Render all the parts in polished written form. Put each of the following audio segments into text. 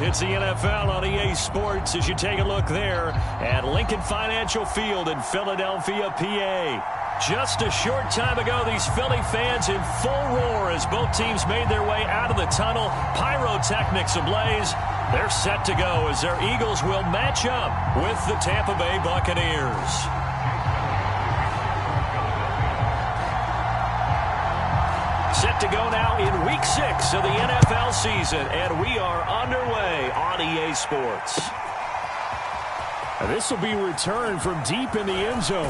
It's the NFL on EA Sports as you take a look there at Lincoln Financial Field in Philadelphia, PA. Just a short time ago, these Philly fans in full roar as both teams made their way out of the tunnel. Pyrotechnics ablaze. They're set to go as their Eagles will match up with the Tampa Bay Buccaneers. Set to go now in Week 6 of the NFL season, and we are underway on EA Sports. This will be returned from deep in the end zone.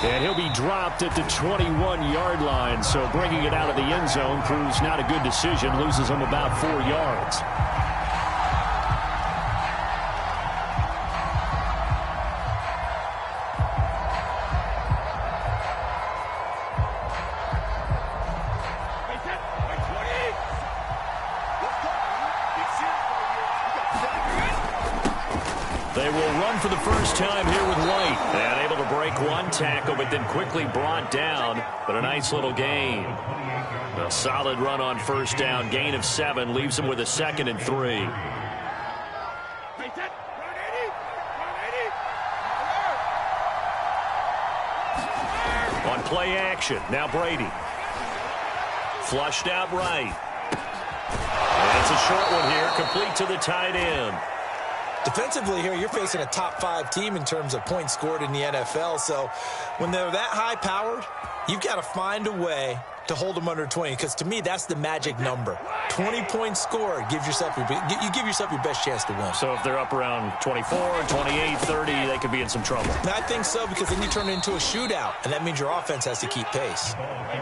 And he'll be dropped at the 21-yard line, so bringing it out of the end zone proves not a good decision, loses him about 4 yards. They will run for the first time here with White. And able to break one tackle, but then quickly brought down. But a nice little gain. A solid run on first down. Gain of 7 leaves him with a 2nd and 3. On play action. Now Brady. Flushed out right. And it's a short one here. Complete to the tight end. Defensively here, you're facing a top-5 team in terms of points scored in the NFL. So when they're that high-powered, you've got to find a way to hold them under 20. Because to me, that's the magic number. 20 points scored, you give yourself your best chance to win. So if they're up around 24, 28, 30, they could be in some trouble. I think so, because then you turn it into a shootout, and that means your offense has to keep pace.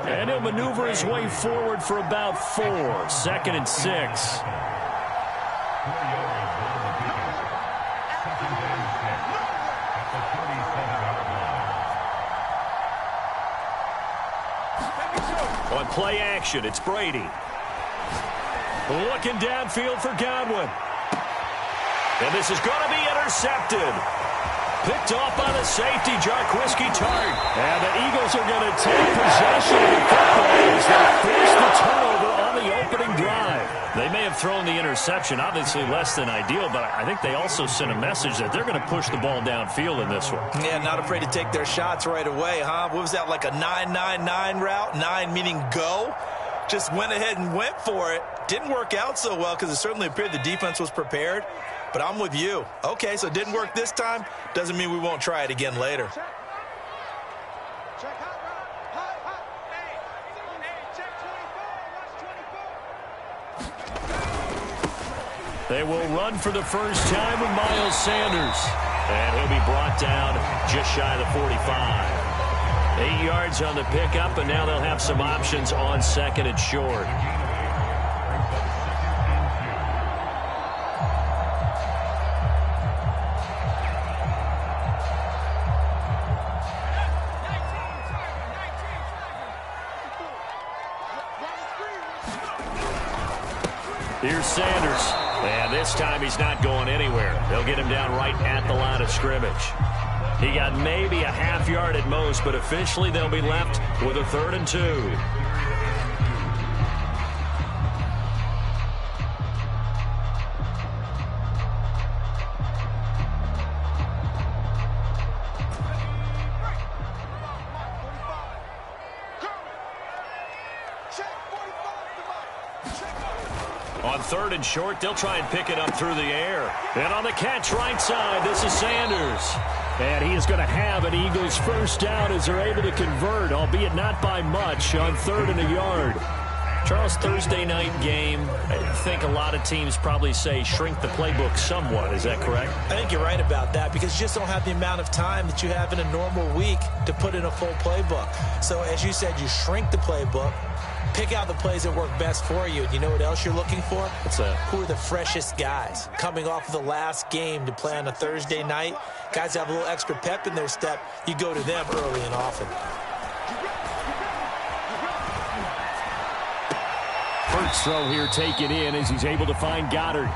And he'll maneuver his way forward for about 4. 2nd and 6. On play action, it's Brady. Looking downfield for Godwin. And this is going to be intercepted. Picked off by the safety, Jarquiski Tart. And the Eagles are going to take possession of the football as they force the turnover on the opening drive. They may have thrown the interception, obviously less than ideal, but I think they also sent a message that they're going to push the ball downfield in this one. Yeah, not afraid to take their shots right away, huh? What was that, like a 9-9-9 route? 9 meaning go? Just went ahead and went for it. Didn't work out so well because it certainly appeared the defense was prepared. But I'm with you. Okay, so it didn't work this time. Doesn't mean we won't try it again later. They will run for the first time with Miles Sanders. And he'll be brought down just shy of the 45. 8 yards on the pickup, and now they'll have some options on 2nd and short. Here's Sanders. And this time he's not going anywhere. They'll get him down right at the line of scrimmage. He got maybe a half yard at most, but officially they'll be left with a 3rd and 2. On 3rd and short, they'll try and pick it up through the air. And on the catch right side, this is Sanders. And he is going to have an Eagles first down as they're able to convert, albeit not by much, on 3rd and a yard. Charles, Thursday night game, I think a lot of teams probably say shrink the playbook somewhat. Is that correct? I think you're right about that because you just don't have the amount of time that you have in a normal week to put in a full playbook. So as you said, you shrink the playbook, pick out the plays that work best for you. And you know what else you're looking for? What's that? Who are the freshest guys coming off of the last game to play on a Thursday night? Guys have a little extra pep in their step. You go to them early and often. First throw here taken in as he's able to find Goddard.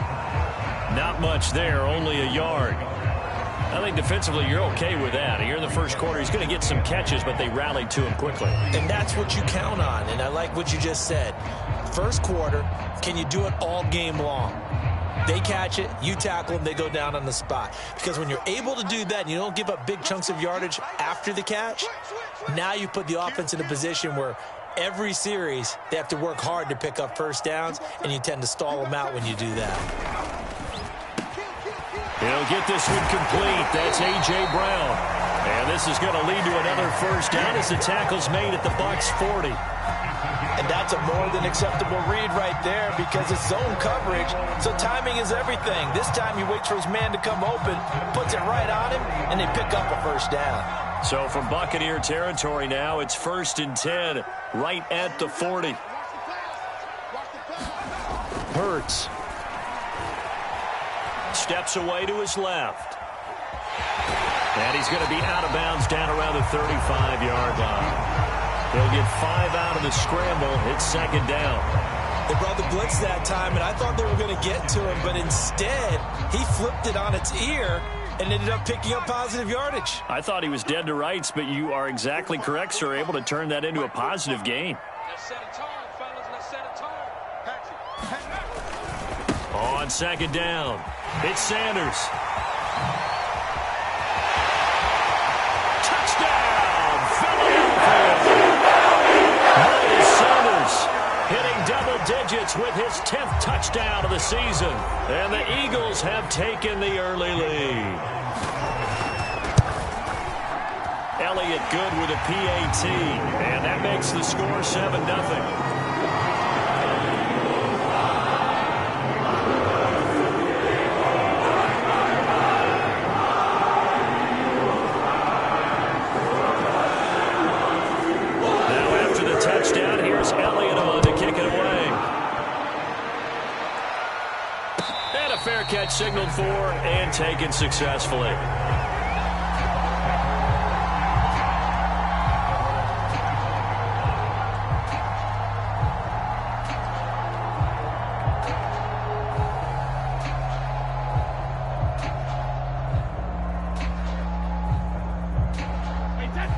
Not much there, only a yard. I think defensively you're okay with that. Here in the first quarter, he's going to get some catches, but they rallied to him quickly. And that's what you count on, and I like what you just said. First quarter, can you do it all game long? They catch it, you tackle them, they go down on the spot. Because when you're able to do that and you don't give up big chunks of yardage after the catch, now you put the offense in a position where every series they have to work hard to pick up first downs, and you tend to stall them out when you do that. He'll get this one complete. That's A.J. Brown. And this is going to lead to another first down as the tackle's made at the Bucs 40. And that's a more than acceptable read right there because it's zone coverage, so timing is everything. This time he waits for his man to come open, puts it right on him, and they pick up a first down. So from Buccaneer territory now, it's 1st and 10, right at the 40. Hurts. Steps away to his left. And he's going to be out of bounds down around the 35-yard line. He'll get 5 out of the scramble. It's 2nd down. They brought the blitz that time, and I thought they were going to get to him, but instead he flipped it on its ear and ended up picking up positive yardage. I thought he was dead to rights, but you are exactly correct, sir. Able to turn that into a positive gain. Let's set a tone, fellas. Let's set a tone. On 2nd down, it's Sanders. Touchdown, Philadelphia! Miles Sanders hitting double digits with his 10th touchdown of the season. And the Eagles have taken the early lead. Elliott good with a PAT, and that makes the score 7-0. Touchdown. Here's Elliott on to kick it away. And a fair catch signaled for and taken successfully.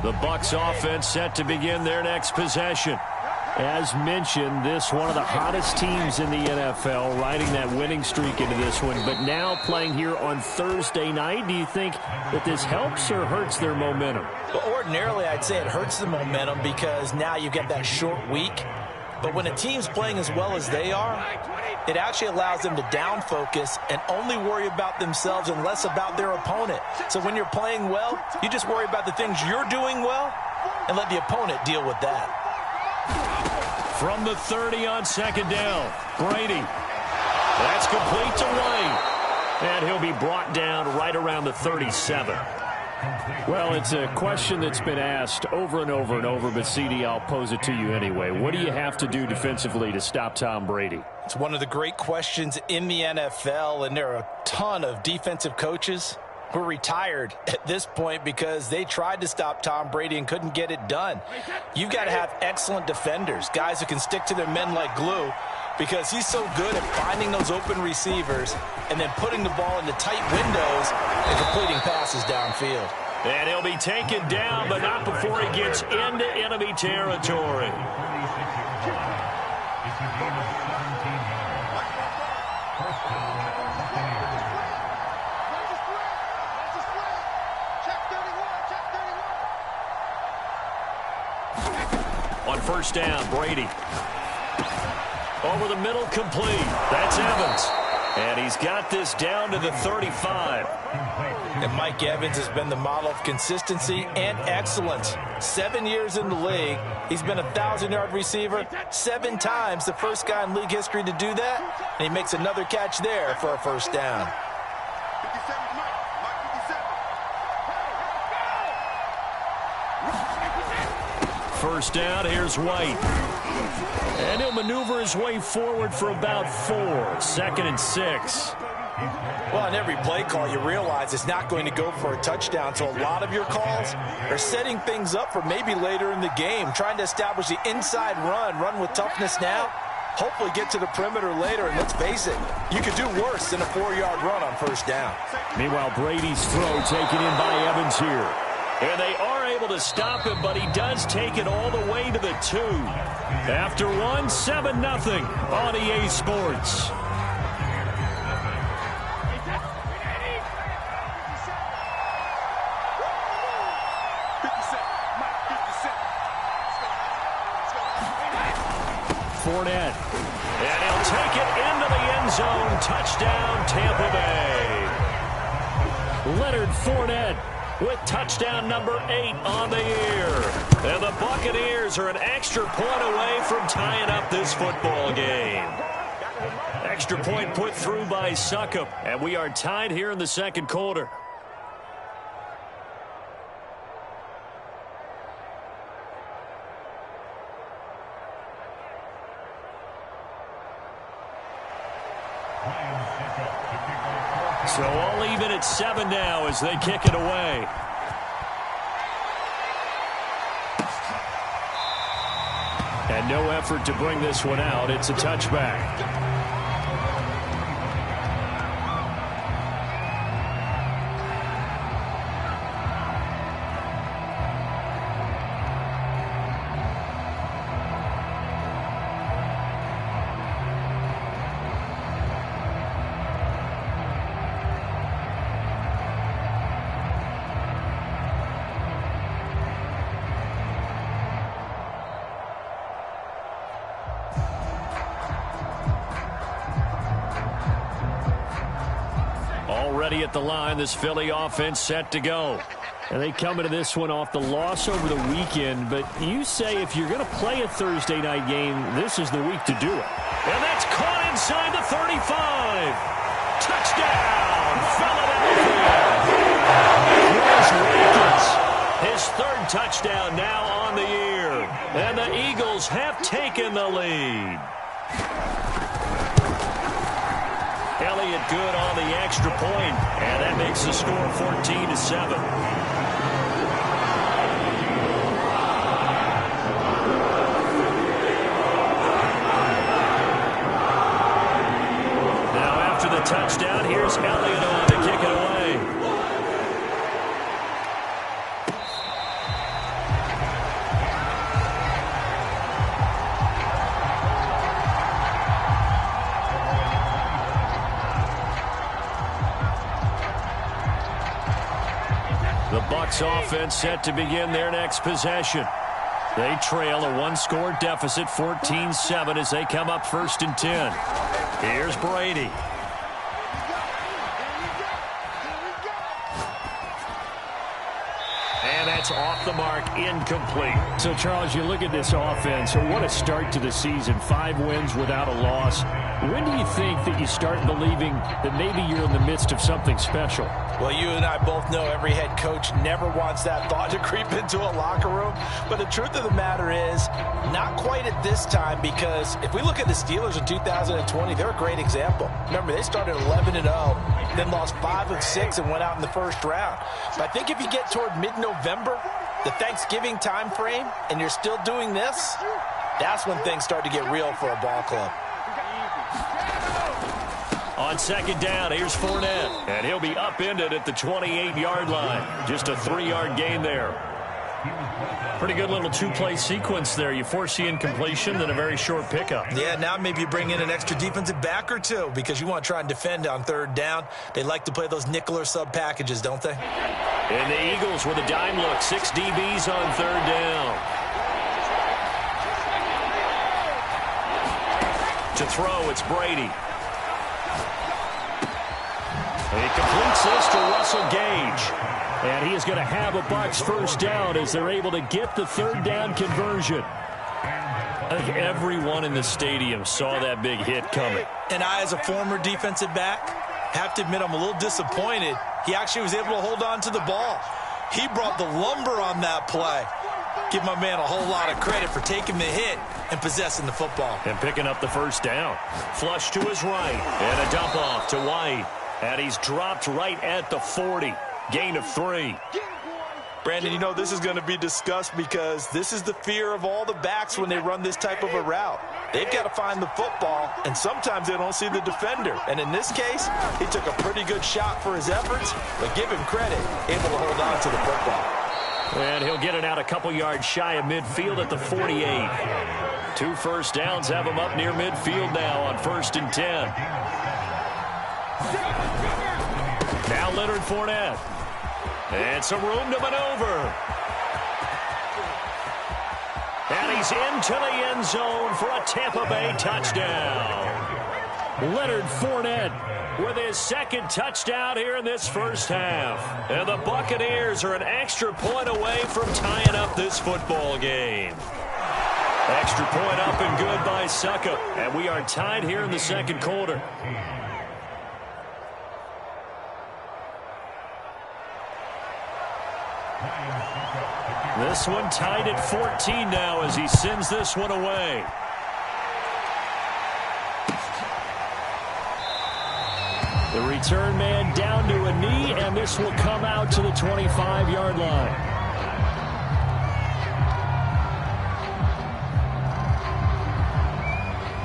The Bucs offense set to begin their next possession. As mentioned, this one of the hottest teams in the NFL, riding that winning streak into this one, but now playing here on Thursday night. Do you think that this helps or hurts their momentum? Well, ordinarily, I'd say it hurts the momentum because now you get that short week. But when a team's playing as well as they are, it actually allows them to down focus and only worry about themselves and less about their opponent. So when you're playing well, you just worry about the things you're doing well and let the opponent deal with that. From the 30 on 2nd down, Brady. That's complete to White. And he'll be brought down right around the 37. Well, it's a question that's been asked over and over and over, but CD, I'll pose it to you anyway. What do you have to do defensively to stop Tom Brady? It's one of the great questions in the NFL, and there are a ton of defensive coaches who are retired at this point because they tried to stop Tom Brady and couldn't get it done. You've got to have excellent defenders, guys who can stick to their men like glue, because he's so good at finding those open receivers and then putting the ball into tight windows and completing passes downfield. And he'll be taken down, but not before he gets into enemy territory. On 1st down, Brady. Over the middle, complete. That's Evans. And he's got this down to the 35. And Mike Evans has been the model of consistency and excellence. 7 years in the league. He's been a 1,000-yard receiver 7 times, the first guy in league history to do that. And he makes another catch there for a first down. First down, here's White. And he'll maneuver his way forward for about 4. 2nd and 6. Well, on every play call, you realize it's not going to go for a touchdown. So a lot of your calls are setting things up for maybe later in the game, trying to establish the inside run with toughness now, hopefully get to the perimeter later. And let's face it, you could do worse than a 4-yard run on first down. Meanwhile, Brady's throw taken in by Evans here. And they are able to stop him, but he does take it all the way to the 2. After 1, 7-0 on EA Sports. Fournette. And he'll take it into the end zone. Touchdown, Tampa Bay. Leonard Fournette with touchdown number 8 on the year. And the Buccaneers are an extra point away from tying up this football game. Extra point put through by Succop. And we are tied here in the second quarter. So all even at 7 now as they kick it away. And no effort to bring this one out. It's a touchback. Already at the line, this Philly offense set to go. And they come into this one off the loss over the weekend, but you say if you're going to play a Thursday night game, this is the week to do it. And that's caught inside the 35. Touchdown, Philadelphia. His third touchdown now on the year. And the Eagles have taken the lead. Elliott good on the extra point, and that makes the score 14-7. Now after the touchdown, here's Elliott on to kick it away. The Bucs offense set to begin their next possession. They trail a one-score deficit, 14-7, as they come up 1st and 10. Here's Brady. And that's off the mark, incomplete. So, Charles, you look at this offense, what a start to the season. 5 wins without a loss. When do you think that you start believing that maybe you're in the midst of something special? Well, you and I both know every head coach never wants that thought to creep into a locker room. But the truth of the matter is, not quite at this time, because if we look at the Steelers in 2020, they're a great example. Remember, they started 11-0, then lost 5 of 6 and went out in the first round. But I think if you get toward mid-November, the Thanksgiving time frame, and you're still doing this, that's when things start to get real for a ball club. On 2nd down, here's Fournette. And he'll be upended at the 28-yard line. Just a 3-yard gain there. Pretty good little 2-play sequence there. You force the incompletion, then a very short pickup. Yeah, now maybe you bring in an extra defensive back or two because you want to try and defend on 3rd down. They like to play those nickel or sub packages, don't they? And the Eagles with a dime look. 6 DBs on 3rd down. To throw, it's Brady. And he completes this to Russell Gage. And he is going to have a Bucs 1st down as they're able to get the 3rd down conversion. I think everyone in the stadium saw that big hit coming. And I, as a former defensive back, have to admit I'm a little disappointed. He actually was able to hold on to the ball. He brought the lumber on that play. Give my man a whole lot of credit for taking the hit and possessing the football. And picking up the 1st down. Flush to his right. And a dump off to White. And he's dropped right at the 40. Gain of 3. Brandon, you know this is going to be discussed because this is the fear of all the backs when they run this type of a route. They've got to find the football, and sometimes they don't see the defender. And in this case, he took a pretty good shot for his efforts, but give him credit, able to hold on to the football. And he'll get it out a couple yards shy of midfield at the 48. 2 1st downs have him up near midfield now on 1st and 10. Now Leonard Fournette. And some room to maneuver. And And he's into the end zone for a Tampa Bay touchdown. Leonard Fournette with his second touchdown here in this first half. And the Buccaneers are an extra point away from tying up this football game. Extra point up and good by Suckup. And we are tied here in the second quarter. This one tied at 14 now as he sends this one away. The return man down to a knee, and this will come out to the 25-yard line.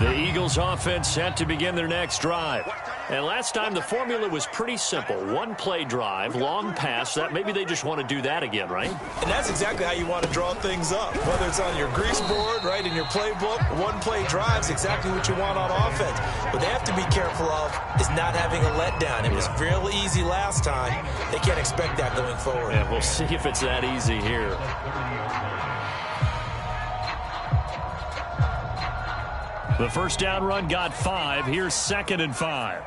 The Eagles offense set to begin their next drive. And last time the formula was pretty simple. One play drive, long pass. That maybe they just want to do that again, right? And that's exactly how you want to draw things up. Whether it's on your grease board, right, in your playbook, one play drive is exactly what you want on offense. What they have to be careful of is not having a letdown. It was real easy last time. They can't expect that going forward. And we'll see if it's that easy here. The first down run got 5. Here's 2nd and 5.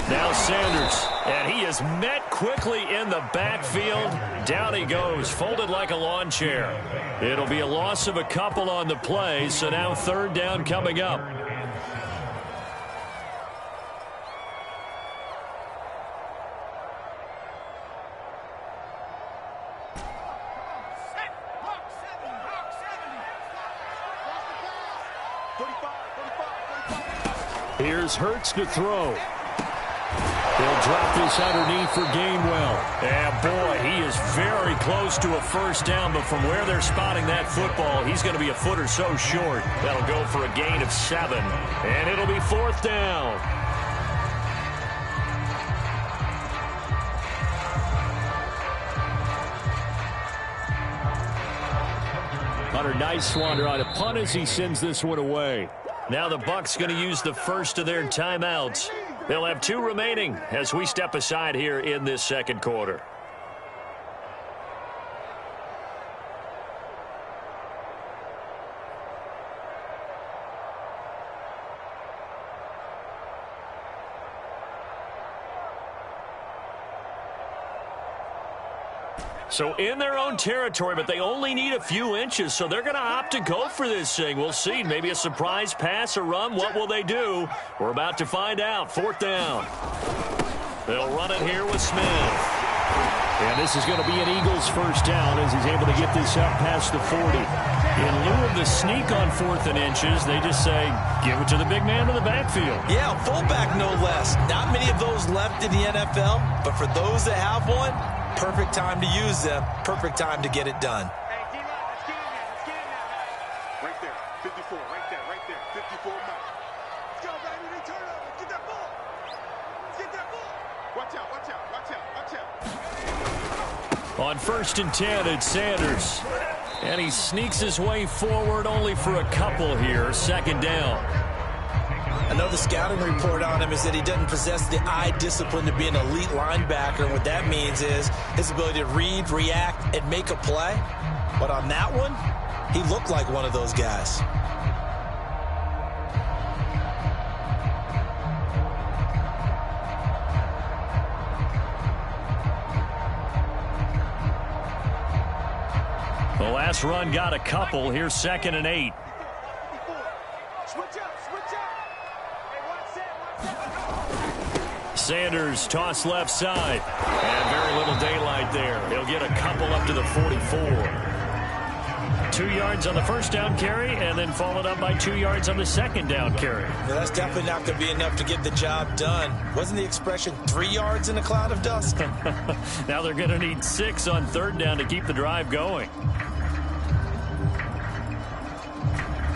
Now Sanders, and he is met quickly in the backfield. Down he goes, folded like a lawn chair. It'll be a loss of a couple on the play, so now 3rd down coming up. Here's Hurts to throw. He'll drop this underneath for Gainwell. And boy, he is very close to a first down, but from where they're spotting that football, he's going to be a foot or so short. That'll go for a gain of 7, and it'll be 4th down. Hunter Nicewander on a punt as he sends this one away. Now the Bucs going to use the first of their timeouts. They'll have 2 remaining as we step aside here in this second quarter. So in their own territory, but they only need a few inches, so they're going to opt to go for this thing. We'll see. Maybe a surprise pass or run. What will they do? We're about to find out. 4th down. They'll run it here with Smith. And this is going to be an Eagles first down as he's able to get this up past the 40. In lieu of the sneak on 4th and inches, they just say, give it to the big man in the backfield. Yeah, fullback no less. Not many of those left in the NFL, but for those that have one, perfect time to use them. Perfect time to get it done. Hey, D-line, let's get in there. Let's get in there, man. Right there. 54. Right there. 54 now. Let's go, baby. They turn it over. Get that ball. Let's get that ball. Watch out. Watch out. Watch out. Watch out. On 1st and 10, it's Sanders. And he sneaks his way forward only for a couple here. 2nd down. Another scouting report on him is that he doesn't possess the eye discipline to be an elite linebacker. And what that means is his ability to read, react, and make a play. But on that one, he looked like one of those guys. The last run got a couple. Here's 2nd and 8. Switch up. Switch up. Hey, watch that. Sanders toss left side. And very little daylight there. He'll get a couple up to the 44. 2 yards on the first down carry, and then followed up by 2 yards on the second down carry. Well, that's definitely not going to be enough to get the job done. Wasn't the expression 3 yards in a cloud of dust? Now they're going to need 6 on 3rd down to keep the drive going.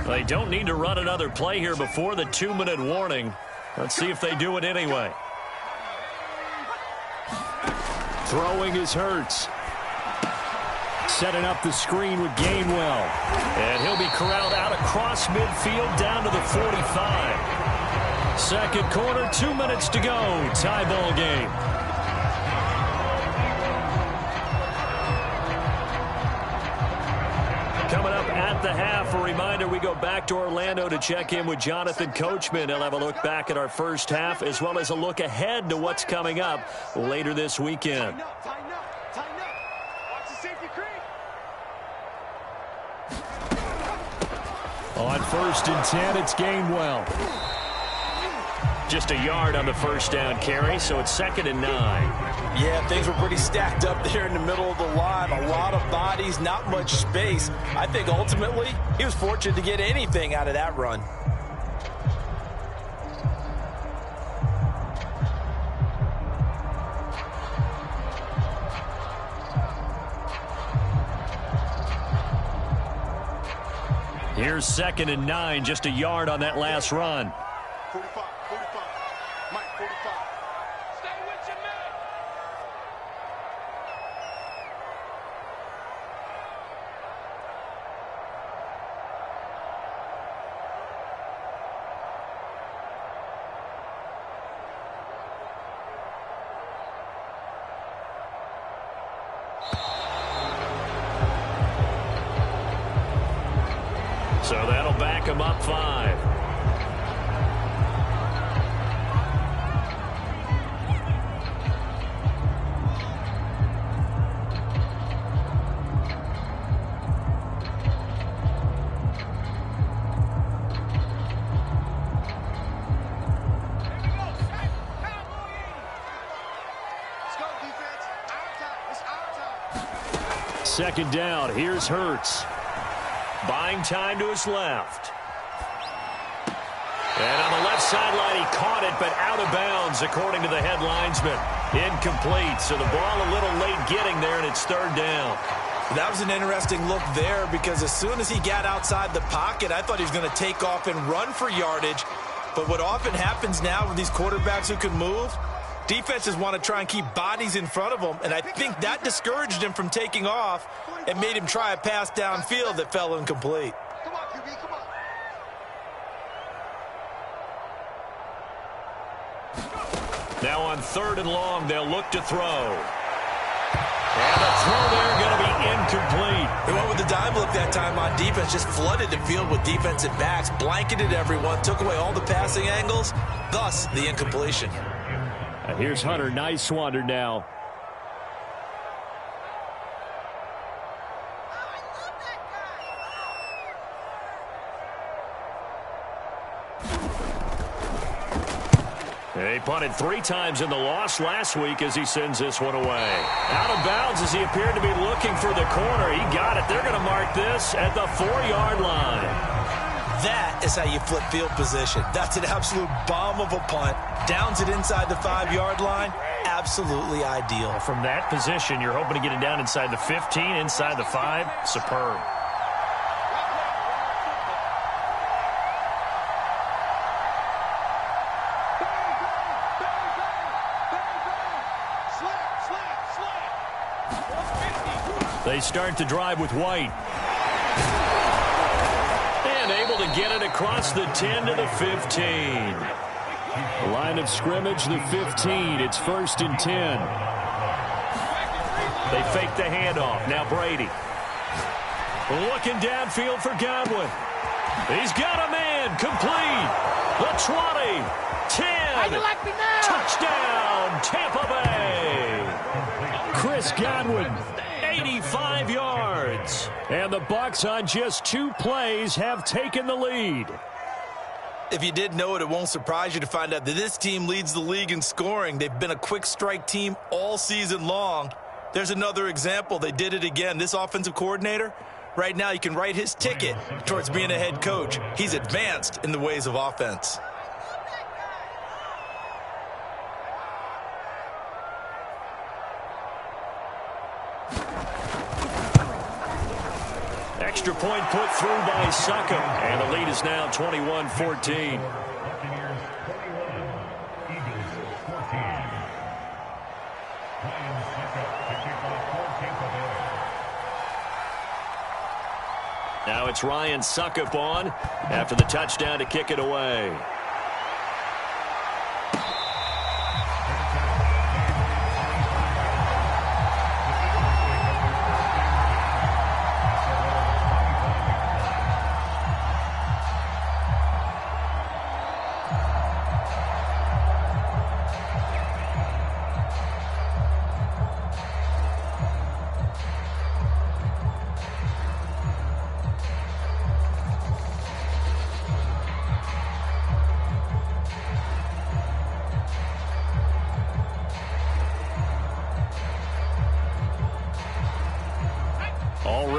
They don't need to run another play here before the 2-minute warning. Let's see if they do it anyway. Throwing is Hurts. Setting up the screen with Gainwell. And he'll be corralled out across midfield down to the 45. Second quarter, 2 minutes to go. Tie ball game. Coming up at the half, a reminder, we go back to Orlando to check in with Jonathan Coachman. He'll have a look back at our first half as well as a look ahead to what's coming up later this weekend. Tighten up, tighten up, tighten up. Watch the safety creep. On 1st and 10, it's Gainwell. Just a yard on the first down carry, so it's 2nd and 9. Yeah, things were pretty stacked up there in the middle of the line. A lot of bodies, not much space. I think ultimately he was fortunate to get anything out of that run. Here's 2nd and 9, just a yard on that last run. 45, 45. Mike, 45. Stay with your man. So that'll back him up 5. Let's go, defense. Our time. It's our time. 2nd down, here's Hurts. Buying time to his left. And on the left sideline, he caught it, but out of bounds, according to the head linesman. Incomplete, so the ball a little late getting there, and it's 3rd down. That was an interesting look there because as soon as he got outside the pocket, I thought he was going to take off and run for yardage. But what often happens now with these quarterbacks who can move, defenses want to try and keep bodies in front of them, and I think that discouraged him from taking off and made him try a pass downfield that fell incomplete. Come on, QB, come on. Now on 3rd and long, they'll look to throw. And the throw there going to be incomplete. They went with the dime look that time on defense, just flooded the field with defensive backs, blanketed everyone, took away all the passing angles, thus the incompletion. Here's Hunter Nicewander now. He punted 3 times in the loss last week as he sends this one away. Out of bounds as he appeared to be looking for the corner. He got it. They're going to mark this at the 4-yard line. That is how you flip field position. That's an absolute bomb of a punt. Downs it inside the 5-yard line. Absolutely ideal. From that position, you're hoping to get it down inside the 15, inside the 5. Superb. They start the drive with White. And able to get it across the 10 to the 15. The line of scrimmage, the 15. It's 1st and 10. They fake the handoff. Now Brady. Looking downfield for Godwin. He's got a man. Complete. The 20. 10. How you like me now? Touchdown, Tampa Bay. Chris Godwin. 85 yards. And the Bucs on just 2 plays have taken the lead. If you didn't know it, it won't surprise you to find out that this team leads the league in scoring. They've been a quick strike team all season long. There's another example. They did it again. This offensive coordinator, right now you can write his ticket towards being a head coach. He's advanced in the ways of offense. Extra point put through by Suckham. And the lead is now 21-14. Now it's Ryan Suckup on after the touchdown to kick it away.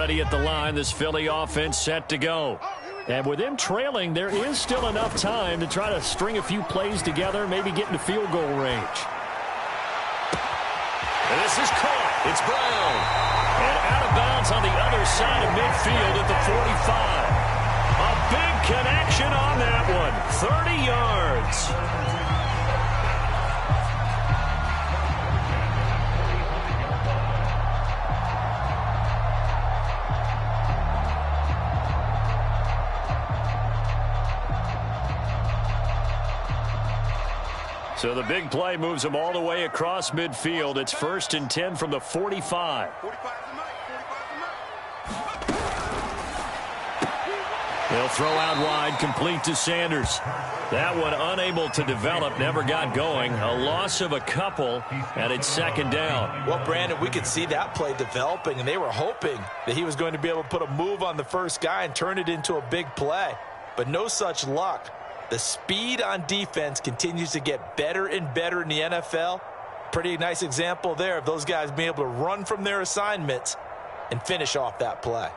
ready at the line. This Philly offense set to go. And with them trailing, there is still enough time to try to string a few plays together, maybe get into field goal range. And this is caught. It's Brown. And out of bounds on the other side of midfield at the 45. A big connection on that one. 30 yards. So the big play moves them all the way across midfield. It's 1st and 10 from the 45. They'll throw out wide, complete to Sanders. That one unable to develop, never got going. A loss of a couple, and it's 2nd down. Well, Brandon, we could see that play developing, and they were hoping that he was going to be able to put a move on the first guy and turn it into a big play. But no such luck. The speed on defense continues to get better and better in the NFL. Pretty nice example there of those guys being able to run from their assignments and finish off that play.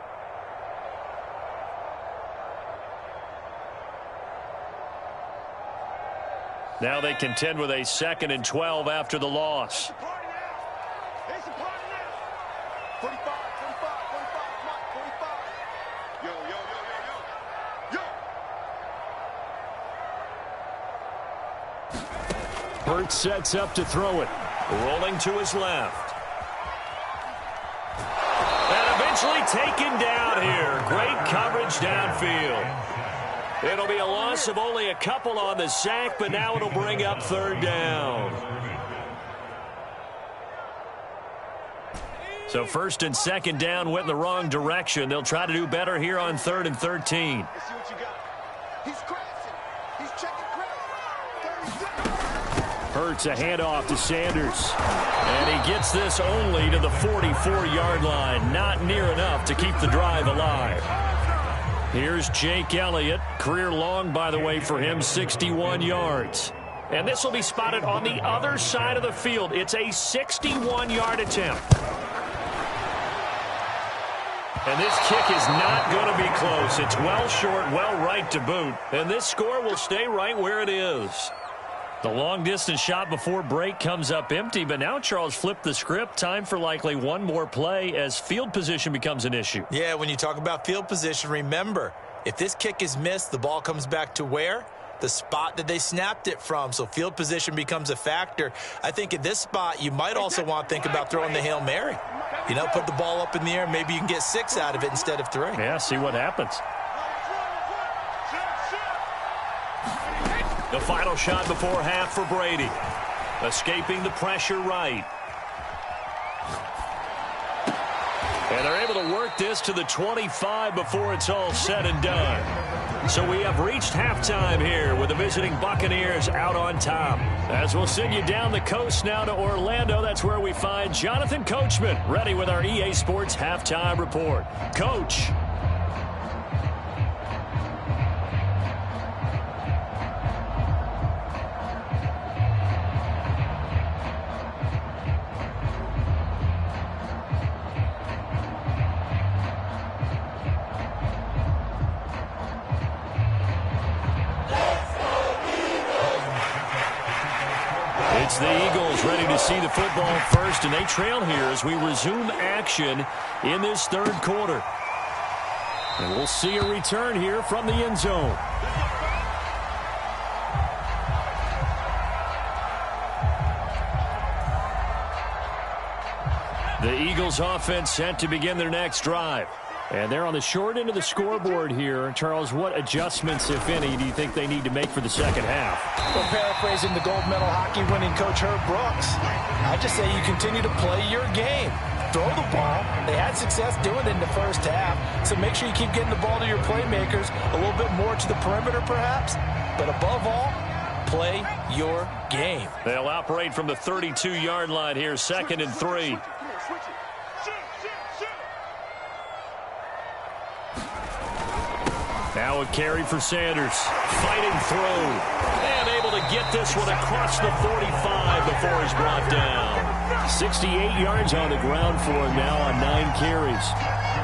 Now they contend with a 2nd and 12 after the loss. Hurts sets up to throw it. Rolling to his left. And eventually taken down here. Great coverage downfield. It'll be a loss of only a couple on the sack, but now it'll bring up 3rd down. So 1st and 2nd down went in the wrong direction. They'll try to do better here on 3rd and 13. Let's see what you got. He's crashing. He's checking crash. Hurts a handoff to Sanders. And he gets this only to the 44-yard line. Not near enough to keep the drive alive. Here's Jake Elliott. Career long, by the way, for him, 61 yards. And this will be spotted on the other side of the field. It's a 61-yard attempt. And this kick is not going to be close. It's well short, well right to boot. And this score will stay right where it is. The long-distance shot before break comes up empty, but now Charles flipped the script. Time for likely one more play as field position becomes an issue. Yeah, when you talk about field position, remember, if this kick is missed, the ball comes back to where? The spot that they snapped it from. So field position becomes a factor. I think at this spot, you might also want to think about throwing the Hail Mary. You know, put the ball up in the air. Maybe you can get 6 out of it instead of 3. Yeah, see what happens. The final shot before half for Brady. Escaping the pressure right. And they're able to work this to the 25 before it's all said and done. So we have reached halftime here with the visiting Buccaneers out on top. As we'll send you down the coast now to Orlando, that's where we find Jonathan Coachman ready with our EA Sports Halftime Report. Coach. It's the Eagles ready to see the football first, and they trail here as we resume action in this 3rd quarter. And we'll see a return here from the end zone. The Eagles offense set to begin their next drive. And they're on the short end of the scoreboard here. Charles, what adjustments, if any, do you think they need to make for the second half? Well, paraphrasing the gold medal hockey winning coach Herb Brooks, I just say you continue to play your game. Throw the ball. They had success doing it in the first half, so make sure you keep getting the ball to your playmakers, a little bit more to the perimeter perhaps, but above all, play your game. They'll operate from the 32-yard line here, 2nd and 3. Now a carry for Sanders. Fighting through. And able to get this one across the 45 before he's brought down. 68 yards on the ground for him now on 9 carries.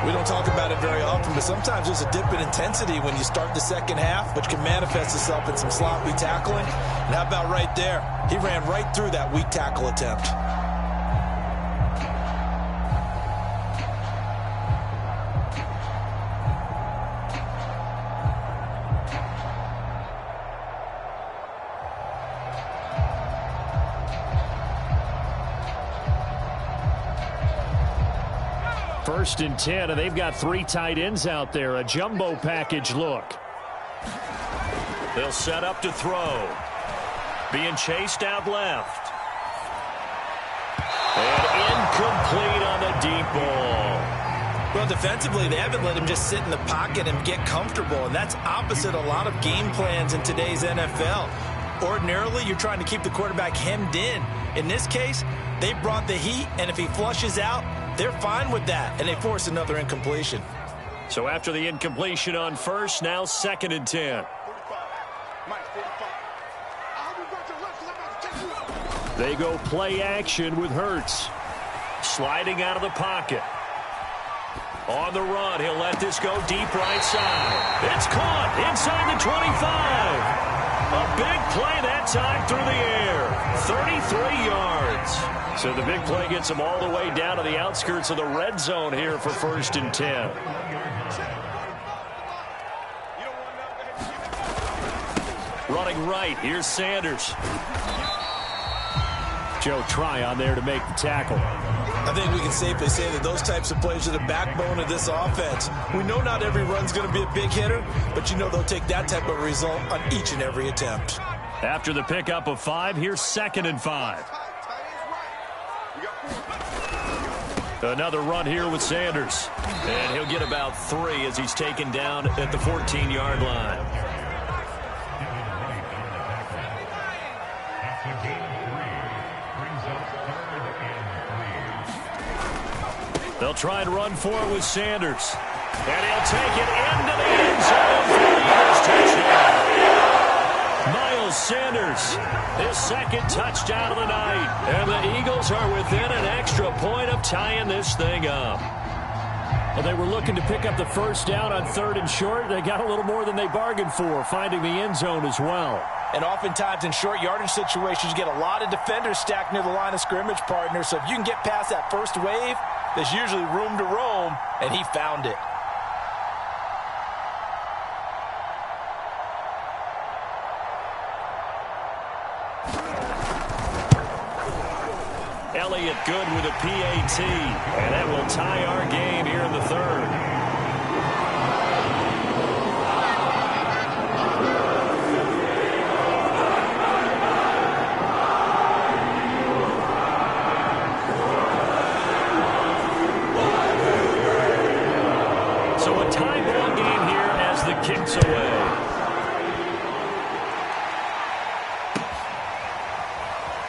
We don't talk about it very often, but sometimes there's a dip in intensity when you start the second half, which can manifest itself in some sloppy tackling. And how about right there? He ran right through that weak tackle attempt. First and 10, and they've got 3 tight ends out there. A jumbo package look. They'll set up to throw. Being chased out left. And incomplete on the deep ball. Well, defensively, they haven't let him just sit in the pocket and get comfortable, and that's opposite a lot of game plans in today's NFL. Ordinarily, you're trying to keep the quarterback hemmed in. In this case, they brought the heat, and if he flushes out, they're fine with that, and they force another incompletion. So after the incompletion on first, now 2nd and 10. They go play action with Hurts. Sliding out of the pocket. On the run, he'll let this go deep right side. It's caught inside the 25. A big play that time through the air. 33 yards. So the big play gets him all the way down to the outskirts of the red zone here for 1st and 10. Running right, here's Sanders. Joe Tryon there to make the tackle. I think we can safely say that those types of plays are the backbone of this offense. We know not every run's going to be a big hitter, but you know they'll take that type of result on each and every attempt. After the pickup of 5, here's 2nd and 5. Another run here with Sanders. And he'll get about 3 as he's taken down at the 14-yard line. They'll try and run for it with Sanders. And he'll take it into the end zone for the Eagles touchdown. Miles Sanders, his 2nd touchdown of the night. And the Eagles are within an extra point of tying this thing up. Well, they were looking to pick up the first down on 3rd and short. They got a little more than they bargained for, finding the end zone as well. And oftentimes in short yardage situations, you get a lot of defenders stacked near the line of scrimmage, partner. So if you can get past that first wave, there's usually room to roam, and he found it. Elliott good with a PAT, and that will tie our game here in the 3rd. Kicks away.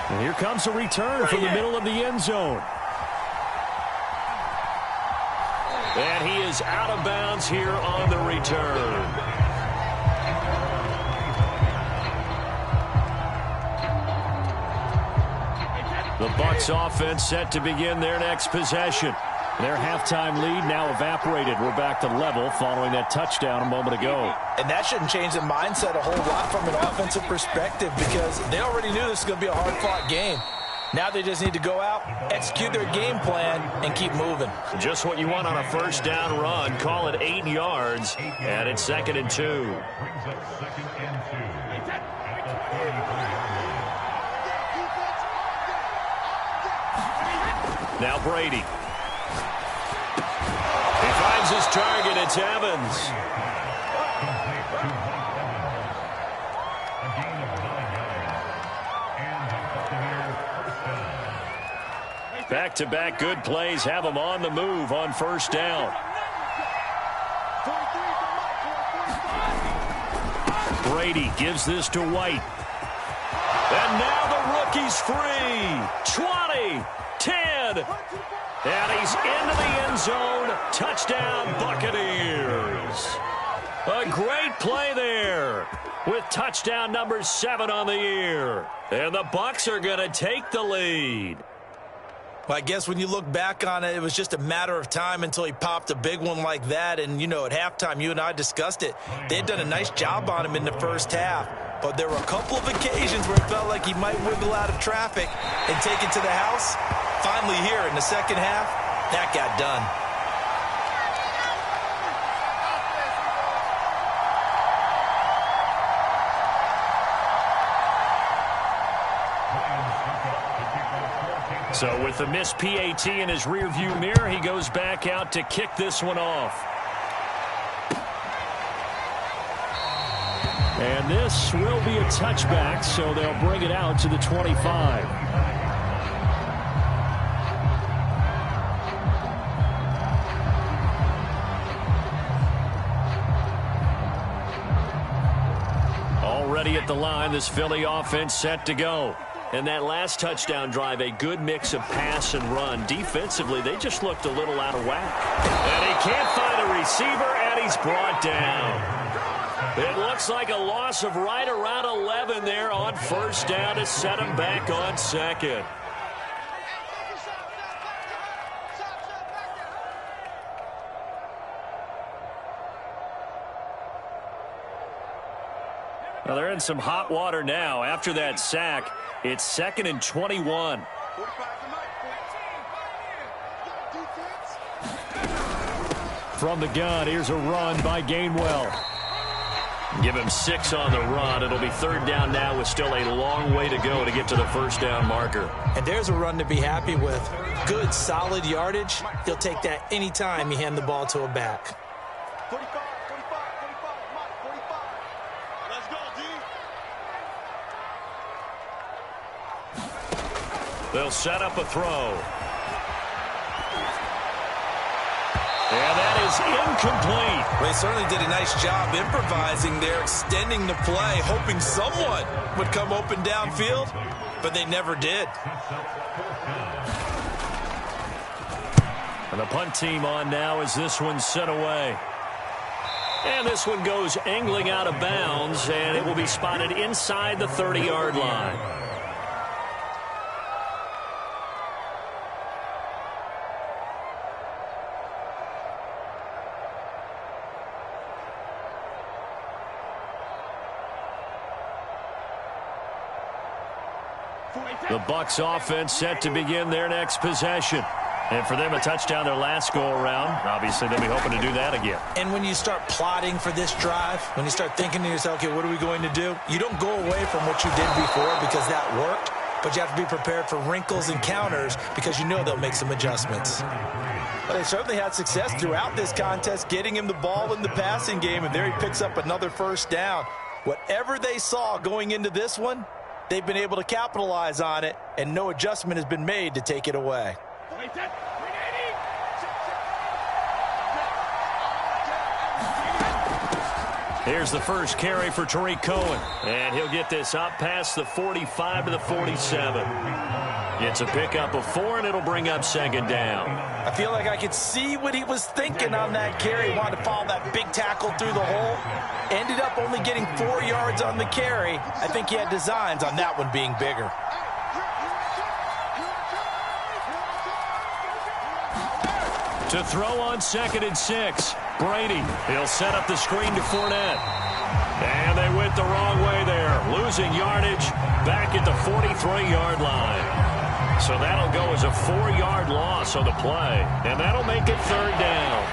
And here comes a return from the middle of the end zone. And he is out of bounds here on the return. The Bucs offense set to begin their next possession. Their halftime lead now evaporated. We're back to level following that touchdown a moment ago. And that shouldn't change the mindset a whole lot from an offensive perspective because they already knew this was going to be a hard-fought game. Now they just need to go out, execute their game plan, and keep moving. Just what you want on a first down run. Call it 8 yards, and it's 2nd and 2. Now Brady. Finds his target. It's Evans. Back-to-back good plays have him on the move on first down. Brady gives this to White. And now the rookie's free. 20, 10. And he's into the end zone. Touchdown, Buccaneers. A great play there with touchdown number 7 on the year. And the Bucs are going to take the lead. Well, I guess when you look back on it, it was just a matter of time until he popped a big one like that. And, you know, at halftime, you and I discussed it. They had done a nice job on him in the first half. But there were a couple of occasions where it felt like he might wiggle out of traffic and take it to the house. Finally here in the second half, that got done. So with the missed PAT in his rearview mirror, he goes back out to kick this one off. And this will be a touchback, so they'll bring it out to the 25. Already at the line, this Philly offense set to go. And that last touchdown drive, a good mix of pass and run. Defensively, they just looked a little out of whack. And he can't find a receiver, and he's brought down. It looks like a loss of right around 11 there on first down to set him back on second. Now they're in some hot water now. After that sack, it's 2nd and 21. From the gun, here's a run by Gainwell. Give him 6 on the run. It'll be 3rd down now with still a long way to go to get to the first down marker. And there's a run to be happy with. Good, solid yardage. He'll take that anytime you hand the ball to a back. 45, 45, 45. Let's go, D. They'll set up a throw. And that is incomplete. Well, they certainly did a nice job improvising there, extending the play, hoping someone would come open downfield, but they never did. And the punt team on now as this one's sent away. And this one goes angling out of bounds, and it will be spotted inside the 30-yard line. The Bucs offense set to begin their next possession. And for them, a touchdown their last go-around. Obviously, they'll be hoping to do that again. And when you start plotting for this drive, when you start thinking to yourself, okay, what are we going to do? You don't go away from what you did before because that worked, but you have to be prepared for wrinkles and counters because you know they'll make some adjustments. Well, they certainly had success throughout this contest, getting him the ball in the passing game, and there he picks up another first down. Whatever they saw going into this one, they've been able to capitalize on it, and no adjustment has been made to take it away. Here's the first carry for Tariq Cohen. And he'll get this up past the 45 to the 47. It's a pickup of 4, and it'll bring up 2nd down. I feel like I could see what he was thinking on that carry. He wanted to follow that big tackle through the hole. Ended up only getting 4 yards on the carry. I think he had designs on that one being bigger. To throw on 2nd and 6. Brady, he'll set up the screen to Fournette. And they went the wrong way there. Losing yardage back at the 43-yard line. So that'll go as a 4-yard loss on the play. And that'll make it 3rd down.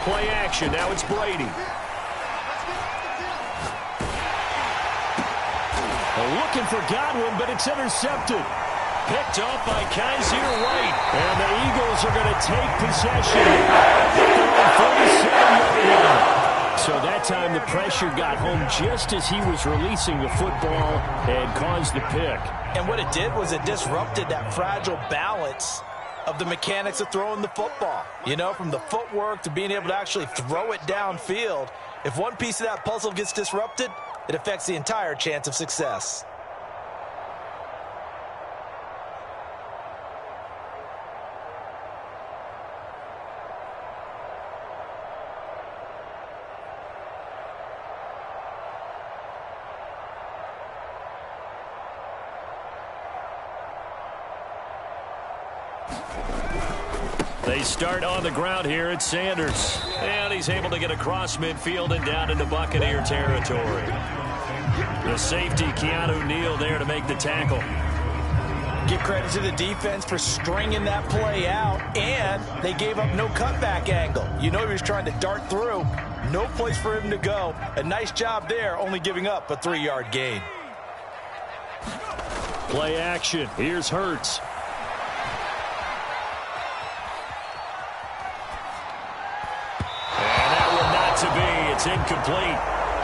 Play action. Now it's Brady. Looking for Godwin, but it's intercepted. Picked off by Kaiser White. And the Eagles are going to take possession. So that time the pressure got home just as he was releasing the football and caused the pick. And what it did was it disrupted that fragile balance of the mechanics of throwing the football. You know, from the footwork to being able to actually throw it downfield. If one piece of that puzzle gets disrupted, it affects the entire chance of success. They start on the ground here at Sanders. And he's able to get across midfield and down into Buccaneer territory. The safety, Keanu Neal, there to make the tackle. Give credit to the defense for stringing that play out, and they gave up no cutback angle. You know he was trying to dart through. No place for him to go. A nice job there, only giving up a 3-yard gain. Play action. Here's Hurts. And that one not to be. It's incomplete.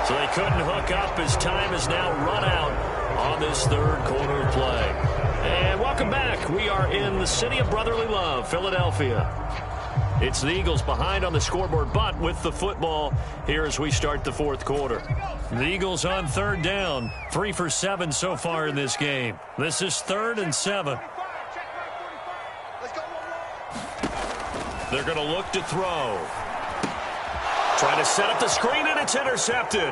So they couldn't hook up as time is now run out on this third quarter of play. And welcome back. We are in the city of brotherly love, Philadelphia. It's the Eagles behind on the scoreboard, but with the football here as we start the fourth quarter. The Eagles on third down, 3 for 7 so far in this game. This is 3rd and 7. They're going to look to throw. Trying to set up the screen, and it's intercepted.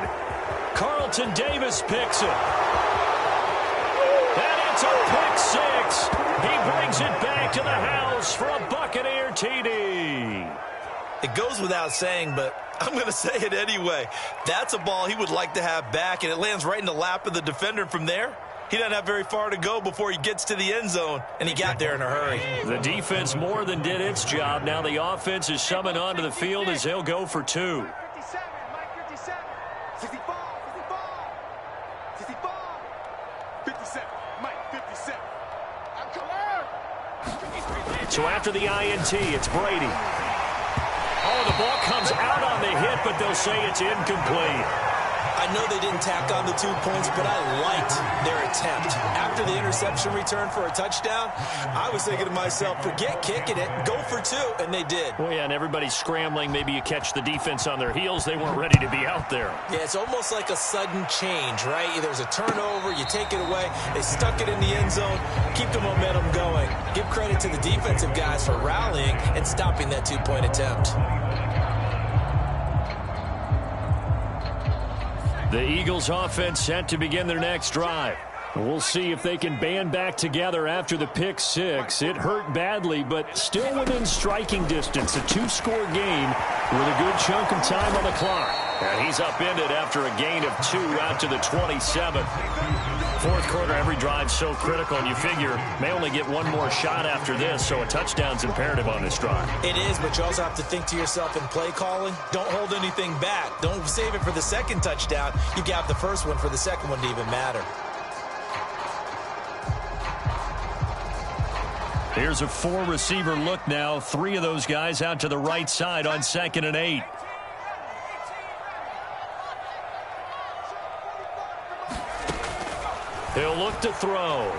Carlton Davis picks it. And it's a pick six. He brings it back to the house for a Buccaneer TD. It goes without saying, but I'm going to say it anyway. That's a ball he would like to have back, and it lands right in the lap of the defender from there. He doesn't have very far to go before he gets to the end zone, and he got there in a hurry. The defense more than did its job. Now the offense is summoned onto the field as they'll go for 2. 57, Mike 57. 65, 65. 57, Mike 57. So after the INT, it's Brady. Oh, the ball comes out on the hit, but they'll say it's incomplete. I know they didn't tack on the 2 points, but I liked their attempt. After the interception return for a touchdown, I was thinking to myself, forget kicking it, go for 2, and they did. Well, yeah, and everybody's scrambling. Maybe you catch the defense on their heels. They weren't ready to be out there. Yeah, it's almost like a sudden change, right? There's a turnover, you take it away, they stuck it in the end zone, keep the momentum going. Give credit to the defensive guys for rallying and stopping that 2-point attempt. The Eagles offense set to begin their next drive. We'll see if they can band back together after the pick six. It hurt badly, but still within striking distance. A 2-score game with a good chunk of time on the clock. And he's upended after a gain of 2 out to the 27. Fourth quarter, every drive so critical, and you figure may only get one more shot after this, so a touchdown's imperative on this drive. It is, but you also have to think to yourself in play calling, don't hold anything back. Don't save it for the second touchdown. You got the first one for the second one to even matter. Here's a 4-receiver look now. 3 of those guys out to the right side on 2nd and 8. He'll look to throw.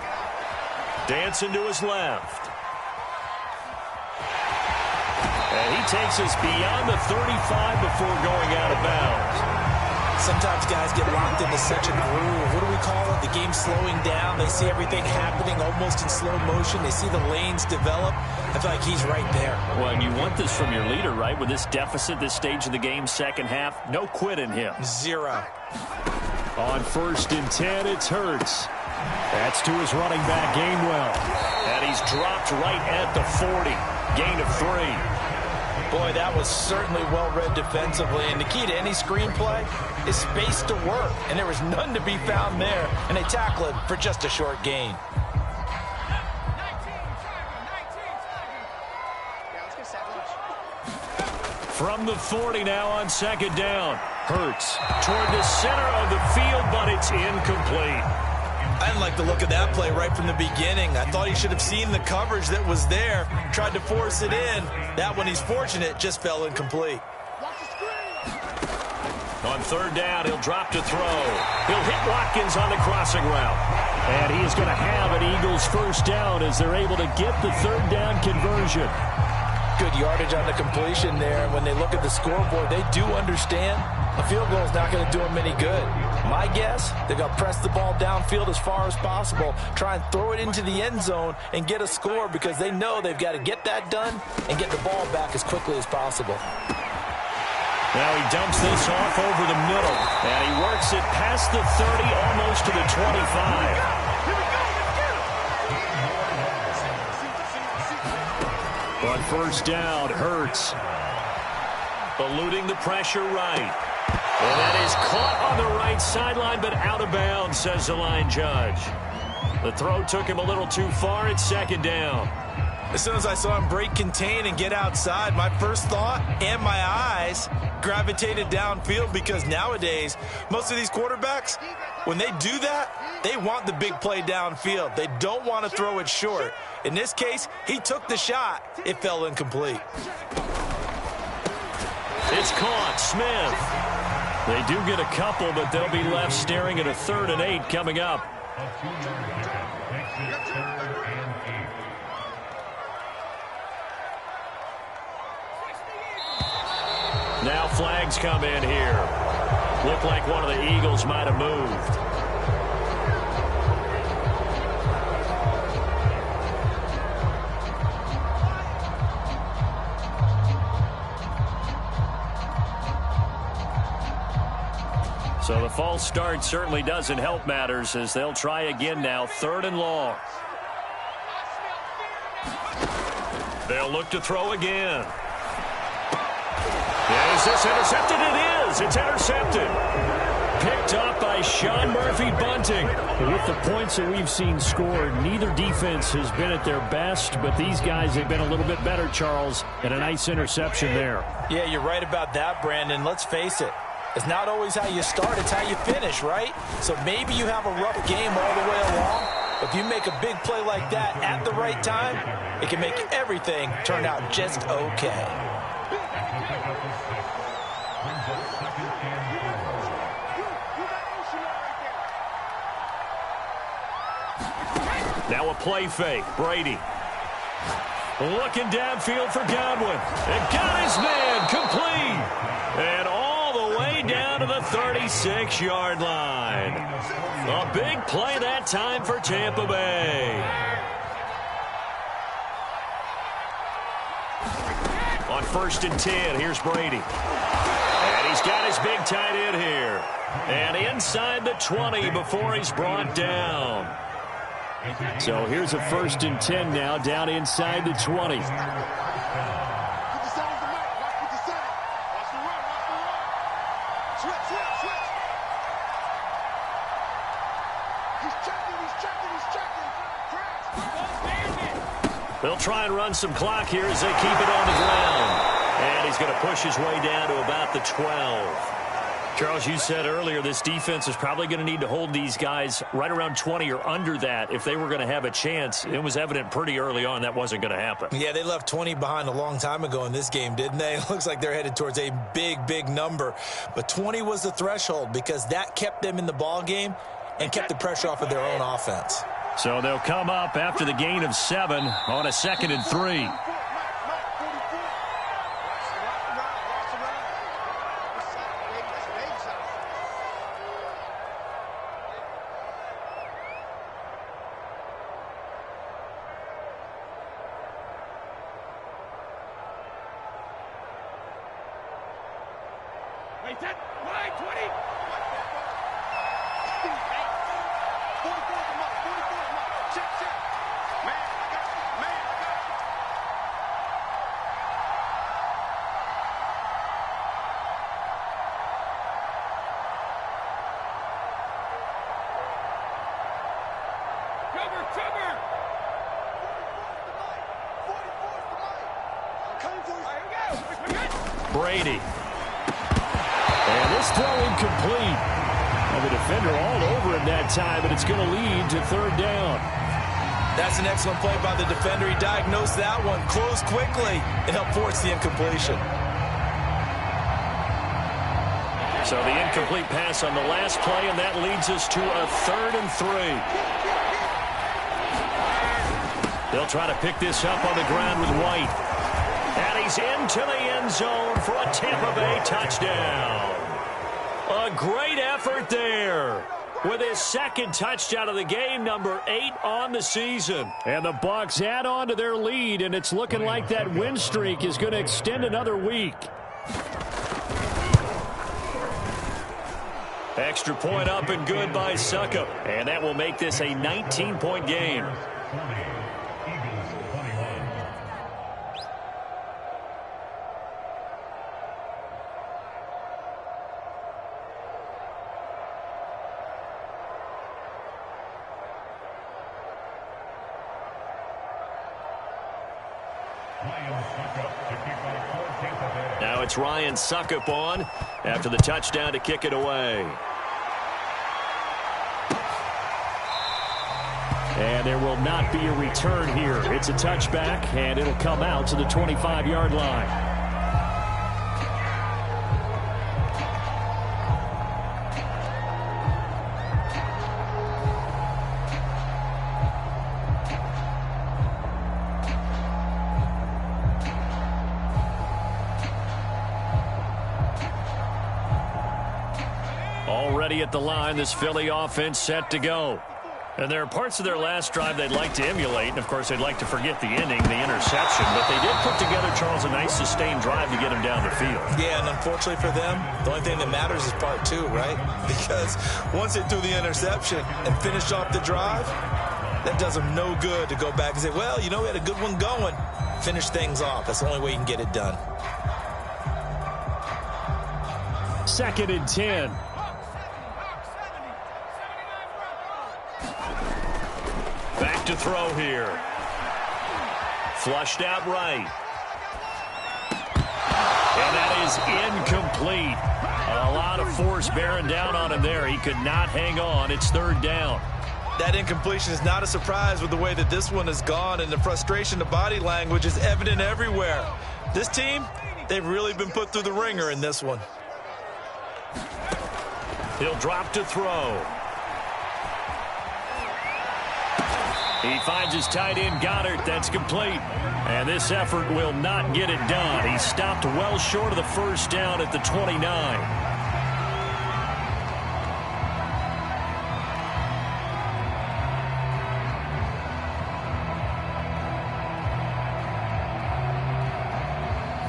Dancing to his left. And he takes us beyond the 35 before going out of bounds. Sometimes guys get locked into such a groove. What do we call it? The game slowing down. They see everything happening almost in slow motion. They see the lanes develop. I feel like he's right there. Well, and you want this from your leader, right? With this deficit, this stage of the game, second half, no quit in him. 0. On 1st and 10, it's Hurts. That's to his running back, Gainwell. And he's dropped right at the 40. Gain of 3. Boy, that was certainly well-read defensively. And the key to any screenplay is space to work. And there was none to be found there. And they tackle it for just a short gain. From the 40 now on 2nd down. Hurts toward the center of the field, but it's incomplete. I didn't like the look of that play right from the beginning. I thought he should have seen the coverage that was there, tried to force it in. That one, he's fortunate, just fell incomplete. On 3rd down, he'll drop to throw. He'll hit Watkins on the crossing route. And he is going to have an Eagles 1st down as they're able to get the 3rd down conversion. Good yardage on the completion there. When they look at the scoreboard, they do understand a field goal is not going to do them any good. My guess, they're going to press the ball downfield as far as possible, try and throw it into the end zone and get a score because they know they've got to get that done and get the ball back as quickly as possible. Now he dumps this off over the middle, and he works it past the 30, almost to the 25. On first down, Hurts. Eluding the pressure right. And that is caught on the right sideline, but out of bounds, says the line judge. The throw took him a little too far. It's second down. As soon as I saw him break contain and get outside, my first thought and my eyes gravitated downfield, because nowadays, most of these quarterbacks, when they do that, they want the big play downfield. They don't want to throw it short. In this case, he took the shot. It fell incomplete. It's caught. Smith. They do get a couple, but they'll be left staring at a 3rd and 8 coming up. Now flags come in here. Looked like one of the Eagles might have moved. So the false start certainly doesn't help matters, as they'll try again now, 3rd and long. They'll look to throw again. Is this intercepted? It is. It's intercepted. Picked up by Sean Murphy-Bunting. With the points that we've seen scored, neither defense has been at their best, but these guys have been a little bit better, Charles, and a nice interception there. Yeah, you're right about that, Brandon. Let's face it. It's not always how you start, it's how you finish, right? So maybe you have a rough game all the way along. If you make a big play like that at the right time, it can make everything turn out just okay. Now a play fake. Brady. Looking downfield for Godwin. And got his man complete. And all the way down to the 36-yard line. A big play that time for Tampa Bay. On 1st and 10, here's Brady. And he's got his big tight end here. And inside the 20 before he's brought down. So here's a 1st and 10 now, down inside the 20. They'll try and run some clock here as they keep it on the ground. And he's going to push his way down to about the 12. Charles, you said earlier this defense is probably going to need to hold these guys right around 20 or under that if they were going to have a chance. It was evident pretty early on that wasn't going to happen. Yeah, they left 20 behind a long time ago in this game, didn't they? It looks like they're headed towards a big, big number. But 20 was the threshold because that kept them in the ball game and kept the pressure off of their own offense. So they'll come up after the gain of 7 on a 2nd and 3. Brady. And this throw incomplete. And the defender all over him that time, but it's going to lead to 3rd down. That's an excellent play by the defender. He diagnosed that one, closed quickly, and helped force the incompletion. So the incomplete pass on the last play, and that leads us to a 3rd and 3. They'll try to pick this up on the ground with White. And he's into the end zone for a Tampa Bay touchdown. A great effort there with his 2nd touchdown of the game, number 8 on the season. And the Bucs add on to their lead, and it's looking like that win streak is going to extend another week. Extra point up and good by Succop. And that will make this a 19-point game. Now it's Ryan Suckup on after the touchdown to kick it away. And there will not be a return here. It's a touchback, and it'll come out to the 25-yard line. Already at the line, this Philly offense set to go. And there are parts of their last drive they'd like to emulate. And, of course, they'd like to forget the ending, the interception. But they did put together, Charles, a nice sustained drive to get them down the field. Yeah, and unfortunately for them, the only thing that matters is part two, right? Because once they threw the interception and finished off the drive, that does them no good to go back and say, well, you know, we had a good one going. Finish things off. That's the only way you can get it done. 2nd and 10. Back to throw here. Flushed out right. And that is incomplete. A lot of force bearing down on him there. He could not hang on. It's 3rd down. That incompletion is not a surprise with the way that this one has gone, and the frustration, the body language is evident everywhere. This team, they've really been put through the ringer in this one. He'll drop to throw. He finds his tight end, Goddard. That's complete. And this effort will not get it done. He stopped well short of the 1st down at the 29.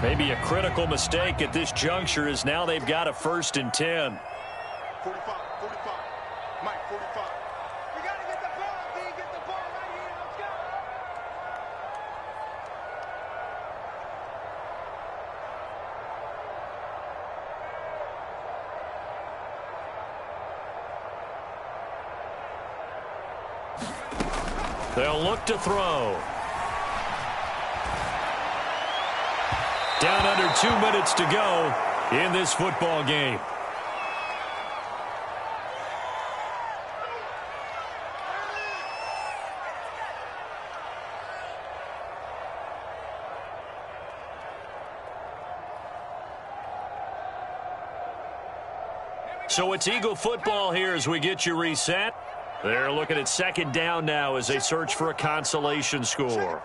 Maybe a critical mistake at this juncture is now they've got a 1st and 10. 45, 45. Mike, 45. We got to get the ball, D. Get the ball right here. Let's go. They'll look to throw. Down under 2 minutes to go in this football game. So it's Eagle football here as we get you reset. They're looking at 2nd down now as they search for a consolation score.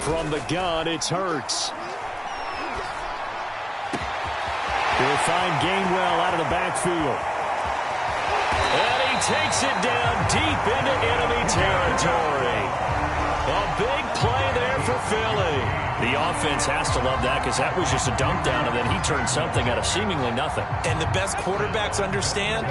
From the gun, it's Hurts. He'll find Gainwell out of the backfield. And he takes it down deep into enemy territory. A big play there for Philly. The offense has to love that because that was just a dump down, and then he turned something out of seemingly nothing. And the best quarterbacks understand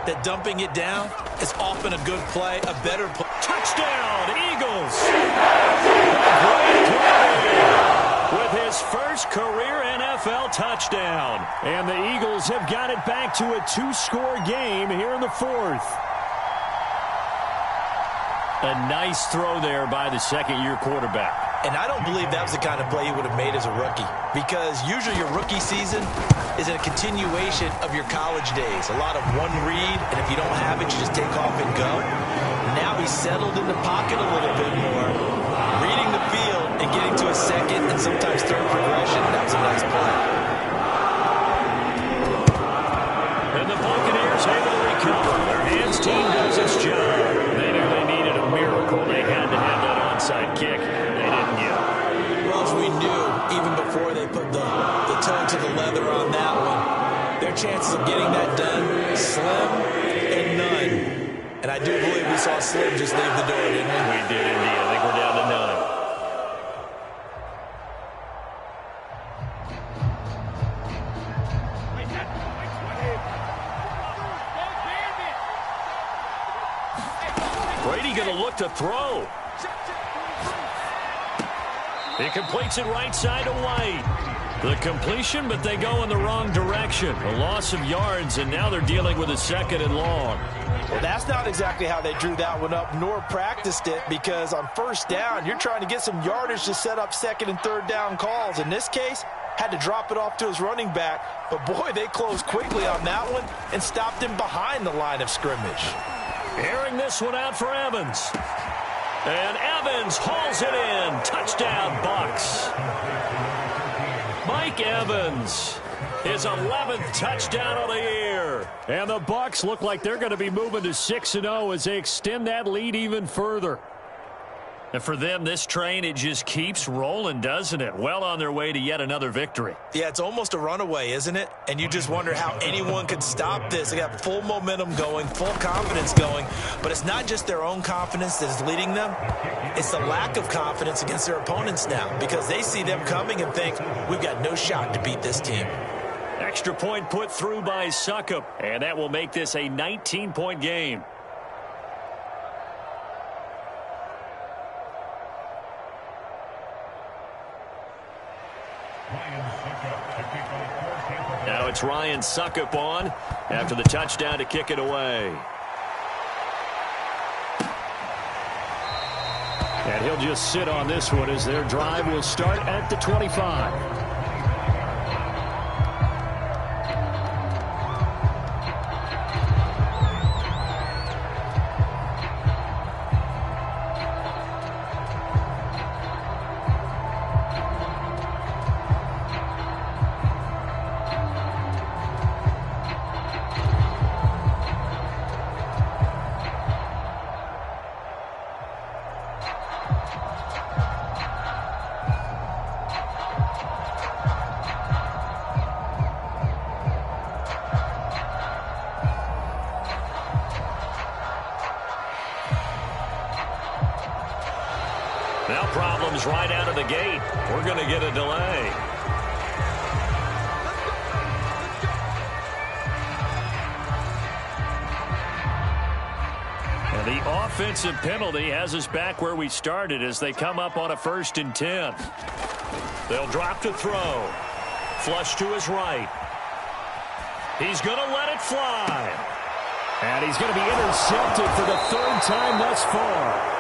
that dumping it down is often a good play, a better play. Touchdown, Eagles! A great play with his first career NFL touchdown. And the Eagles have got it back to a 2-score game here in the 4th. A nice throw there by the 2nd-year quarterback. And I don't believe that was the kind of play he would have made as a rookie, because usually your rookie season is a continuation of your college days. A lot of one read, and if you don't have it, you just take off and go. Now he's settled in the pocket a little bit more, reading the field and getting to a 2nd and sometimes 3rd progression. That was a nice play. And the Buccaneers able to recover. Their hands team does its job. They knew they needed a miracle. They had to have that onside kick. They didn't get it. Well, as we knew, even before they put the toe to the leather on that one, their chances of getting that done, slim and none. And I do believe we saw Slim just leave the door, didn't we? We did indeed. I think we're down to none. Brady going to look to throw. He completes it right side to White. The completion, but they go in the wrong direction. deflection, a loss of yards, and now they're dealing with a 2nd and long. Well, that's not exactly how they drew that one up nor practiced it, because on 1st down, you're trying to get some yardage to set up 2nd and 3rd down calls. In this case, had to drop it off to his running back, but boy, they closed quickly on that one and stopped him behind the line of scrimmage. Airing this one out for Evans. And Evans hauls it in. Touchdown, Bucs. Mike Evans, his 11th touchdown of the year. And the Bucs look like they're going to be moving to 6-0 as they extend that lead even further. And for them, this train, it just keeps rolling, doesn't it? Well on their way to yet another victory. Yeah, it's almost a runaway, isn't it? And you just wonder how anyone could stop this. They got full momentum going, full confidence going. But it's not just their own confidence that is leading them. It's the lack of confidence against their opponents now, because they see them coming and think, we've got no shot to beat this team. Extra point put through by Succop, and that will make this a 19-point game. Now it's Ryan Succop on after the touchdown to kick it away. And he'll just sit on this one as their drive will start at the 25. Now problems right out of the gate. We're going to get a delay. And the offensive penalty has us back where we started as they come up on a 1st and 10. They'll drop to throw. Flush to his right. He's going to let it fly. And he's going to be intercepted for the 3rd time thus far.